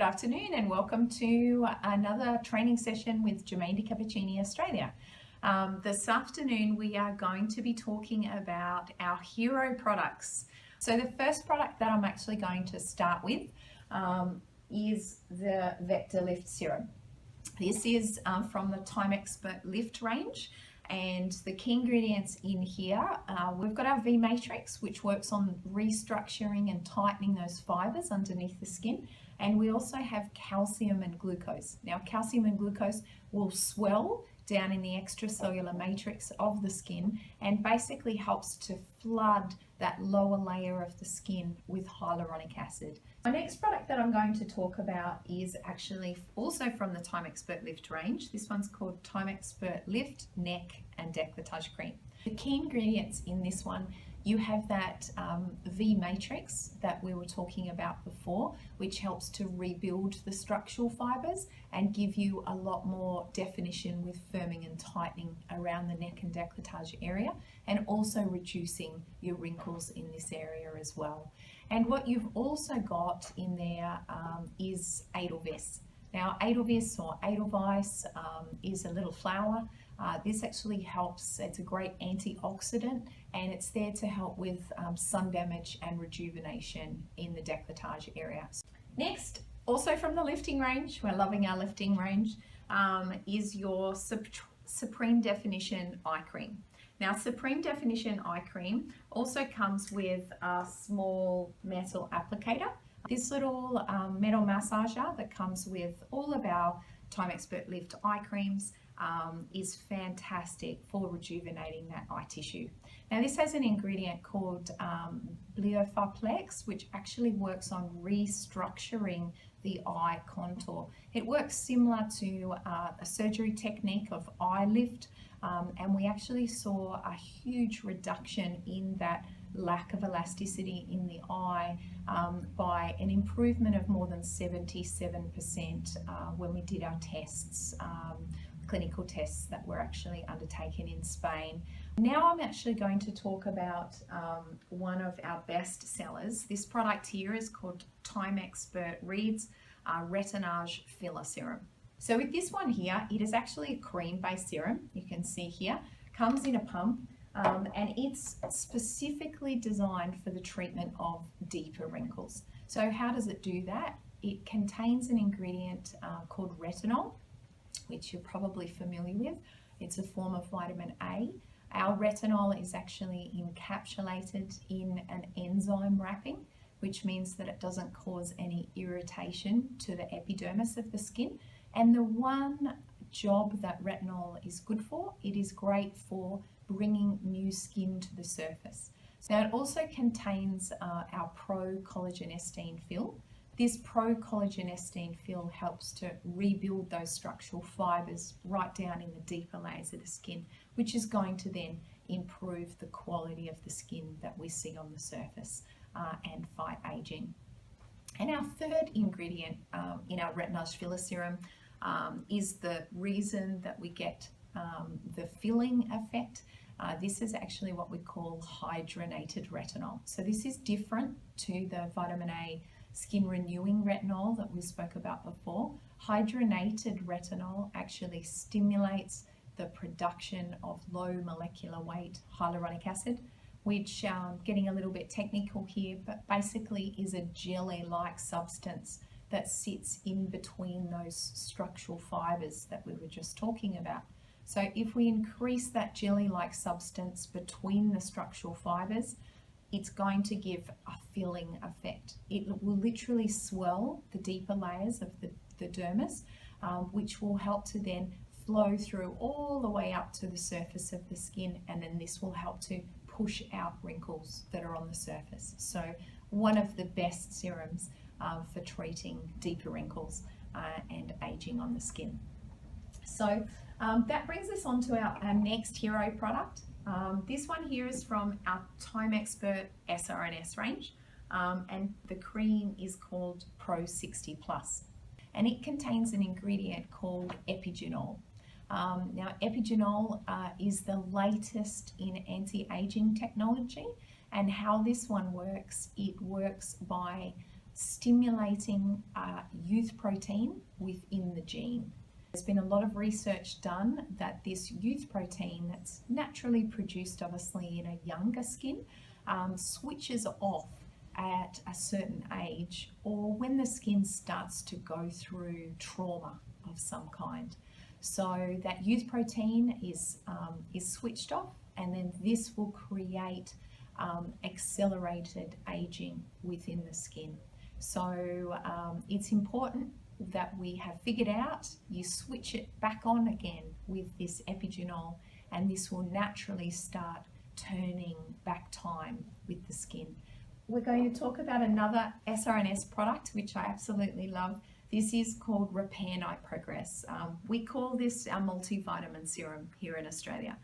Good afternoon and welcome to another training session with Jermaine de Cappuccini Australia. This afternoon we are going to be talking about our hero products. So the first product that I'm actually going to start with is the Vector Lift Serum. This is from the Time Expert Lift range, and the key ingredients in here, we've got our V matrix, which works on restructuring and tightening those fibers underneath the skin. And we also have calcium and glucose. Now, calcium and glucose will swell down in the extracellular matrix of the skin and basically helps to flood that lower layer of the skin with hyaluronic acid. My next product that I'm going to talk about is actually also from the Time Expert Lift range. This one's called Time Expert Lift Neck and Décolletage Cream. The key ingredients in this one, you have that V matrix that we were talking about before, which helps to rebuild the structural fibers and give you a lot more definition with firming and tightening around the neck and décolletage area, and also reducing your wrinkles in this area as well. And what you've also got in there is Edelweiss. Now, Edelweiss or Edelweiss is a little flower. This actually helps, it's a great antioxidant, and it's there to help with sun damage and rejuvenation in the décolletage area. Next, also from the lifting range, we're loving our lifting range, is your Supreme Definition Eye Cream. Now, Supreme Definition Eye Cream also comes with a small metal applicator. This little metal massager that comes with all of our Time Expert Lift eye creams is fantastic for rejuvenating that eye tissue. Now, this has an ingredient called Bleopharplex, which actually works on restructuring the eye contour. It works similar to a surgery technique of eye lift, and we actually saw a huge reduction in that lack of elasticity in the eye by an improvement of more than 77% when we did our tests, clinical tests that were actually undertaken in Spain. Now I'm actually going to talk about one of our best sellers. This product here is called Time Expert Reed's Retinas Filler Serum. So with this one here, it is actually a cream-based serum. You can see here, comes in a pump, and it's specifically designed for the treatment of deeper wrinkles. So how does it do that? It contains an ingredient called retinol, which you're probably familiar with. It's a form of vitamin A. Our retinol is actually encapsulated in an enzyme wrapping, which means that it doesn't cause any irritation to the epidermis of the skin. And the one job that retinol is good for, it is great for bringing new skin to the surface. So it also contains our pro-collagenestine fill. This pro-collagenestine fill helps to rebuild those structural fibers right down in the deeper layers of the skin, which is going to then improve the quality of the skin that we see on the surface and fight aging. And our third ingredient in our Retinas Filler Serum is the reason that we get the filling effect. This is actually what we call hydrogenated retinol. So this is different to the vitamin A skin renewing retinol that we spoke about before. Hydrogenated retinol actually stimulates the production of low molecular weight hyaluronic acid, which, getting a little bit technical here, but basically is a jelly-like substance that sits in between those structural fibers that we were just talking about. So if we increase that jelly-like substance between the structural fibers, it's going to give a filling effect. It will literally swell the deeper layers of the dermis, which will help to then flow through all the way up to the surface of the skin, and then this will help to push out wrinkles that are on the surface. So one of the best serums for treating deeper wrinkles and aging on the skin. So that brings us on to our next hero product. This one here is from our Time Expert SRNS range, and the cream is called Pro 60 Plus, and it contains an ingredient called epigenol. Now, epigenol is the latest in anti-aging technology, and how this one works, it works by stimulating youth protein within the gene. There's been a lot of research done that this youth protein that's naturally produced obviously in a younger skin switches off at a certain age or when the skin starts to go through trauma of some kind. So that youth protein is switched off, and then this will create accelerated aging within the skin. So it's important that we have figured out you switch it back on again with this epigenol, and this will naturally start turning back time with the skin. We're going to talk about another SRNS product which I absolutely love. This is called Repair Night Progress. We call this our multivitamin serum here in Australia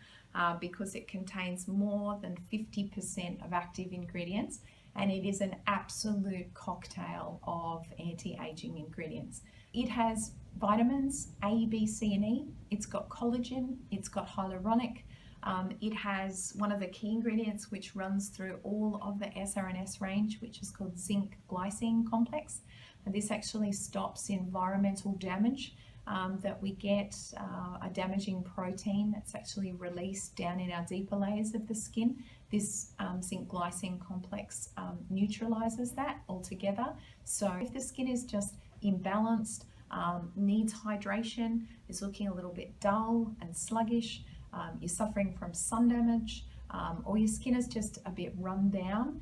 because it contains more than 50% of active ingredients, and it is an absolute cocktail of anti-aging ingredients. It has vitamins A, B, C, and E. It's got collagen, it's got hyaluronic. It has one of the key ingredients which runs through all of the SRNS range, which is called zinc glycine complex. And this actually stops environmental damage that we get, a damaging protein that's actually released down in our deeper layers of the skin. This zinc glycine complex neutralizes that altogether. So if the skin is just imbalanced, needs hydration, is looking a little bit dull and sluggish, you're suffering from sun damage, or your skin is just a bit run down,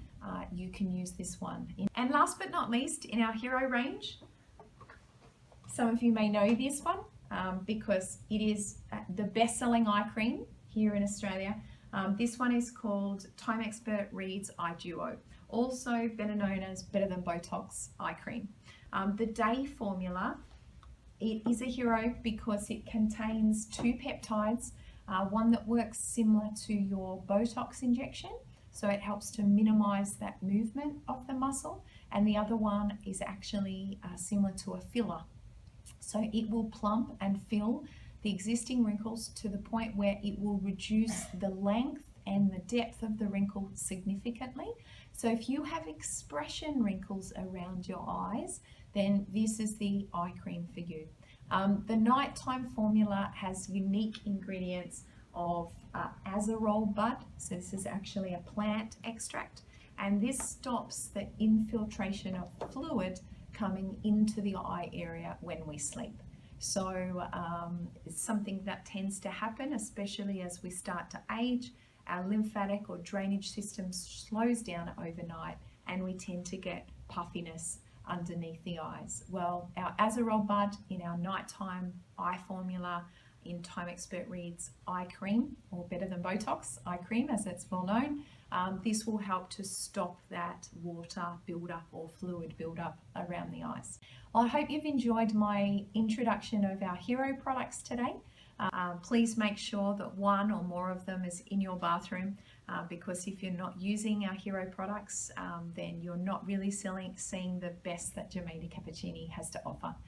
you can use this one. And last but not least, in our hero range, some of you may know this one because it is the best-selling eye cream here in Australia. This one is called Time Expert Reads Eye Duo, also better known as Better Than Botox Eye Cream. The day formula, it is a hero because it contains 2 peptides, one that works similar to your Botox injection, so it helps to minimize that movement of the muscle, and the other one is actually similar to a filler. So it will plump and fill the existing wrinkles to the point where it will reduce the length and the depth of the wrinkle significantly. So if you have expression wrinkles around your eyes, then this is the eye cream for you. The nighttime formula has unique ingredients of azarol bud. So this is actually a plant extract, and this stops the infiltration of fluid coming into the eye area when we sleep. So it's something that tends to happen, especially as we start to age. Our lymphatic or drainage system slows down overnight, and we tend to get puffiness underneath the eyes. Well, our azarol bud in our nighttime eye formula in Time Expert Reads Eye Cream, or Better Than Botox Eye Cream as it's well known, this will help to stop that water buildup or fluid buildup around the eyes. Well, I hope you've enjoyed my introduction of our hero products today. Please make sure that one or more of them is in your bathroom because if you're not using our hero products, then you're not really seeing the best that Gemeinde Cappuccini has to offer.